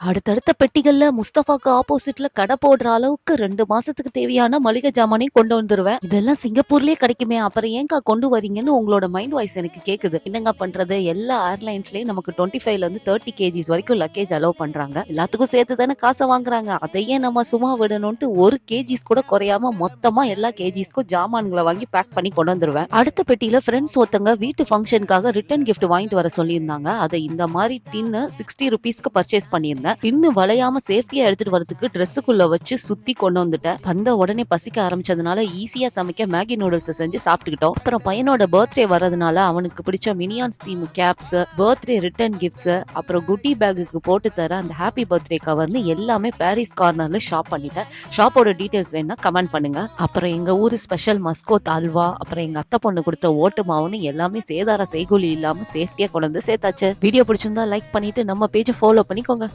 அடுத்தடுத்த பெட்டிகள்ல முஸ்தபாக்கு ஆப்போசிட்ல கடை போடுற அளவுக்கு 2 மாசத்துக்கு தேவையான மளிகை ஜாமானையும் கொண்டு வந்துருவேன். இதெல்லாம் சிங்கப்பூர்லயே கிடைக்குமே, அப்புறம் ஏங்கா கொண்டு வரீங்கன்னு உங்களோட மைண்ட் வாய்ஸ் எனக்கு கேக்குது. என்னங்க பண்றது, எல்லா ஏர்லைன்ஸ்லயும் நமக்கு 25ல இருந்து 30 கேஜிஸ் வரைக்கும் லக்கேஜ் அலோவ் பண்றாங்க. எல்லாத்துக்கும் சேர்த்து தானே காசை வாங்குறாங்க. அதையே நம்ம சும்மா விடணும்ட்டு ஒரு கேஜிஸ் கூட குறையாம மொத்தமா எல்லா கேஜிஸ்க்கும் ஜாமான்களை வாங்கி பேக் பண்ணி கொண்டு வந்துருவேன். அடுத்த பெட்டியில ஃப்ரெண்ட்ஸ் ஒருத்தங்க வீட்டு ஃபங்க்ஷனுக்காக ரிட்டர்ன் கிஃப்ட் வாங்கிட்டு வர சொல்லியிருந்தாங்க. அதை இந்த மாதிரி டின்னு 60 ருபீஸ்க்கு பர்ச்சேஸ் பண்ணியிருந்தேன். டின்னு வளையாம சேஃப்டியா எடுத்துட்டு வரதுக்கு ட்ரெஸ்ஸுக்குள்ள வச்சு சுத்தி கொண்டு வந்துட்டேன். வந்த உடனே பசிக்க ஆரம்பிச்சதுனால ஈஸியா சமைக்க மேகி நூடுல்ஸ் செஞ்சு சாப்பிட்டுக்கிட்டோம். அப்புறம் பையனோட பர்த்டே வர்றதுனால அவனுக்கு பிடிச்ச minions theme caps, birthday return gifts, அப்புறம் குட்டி பேக்குக்கு போட்டு தர அந்த ஹாப்பி பர்த்டே கவர்னு எல்லாமே பாரிஸ் கார்னர்ல ஷாப் பண்ணிட்டேன். ஷாப்போட டீடைல்ஸ் வேணா கமெண்ட் பண்ணுங்க. அப்புறம் எங்க ஊரு ஸ்பெஷல் மஸ்கோத் அல்வா, அப்புறம் எங்க அத்தை பொண்ணு கொடுத்த ஓட்டு மாவுன்னு எல்லாமே சேதார செய்கூலி இல்லாம சேஃப்டியா கொண்டு வந்து சேர்த்தாச்சு. வீடியோ பிடிச்சிருந்தா லைக் பண்ணிட்டு நம்ம பேஜை ஃபாலோ பண்ணிக்கோங்க.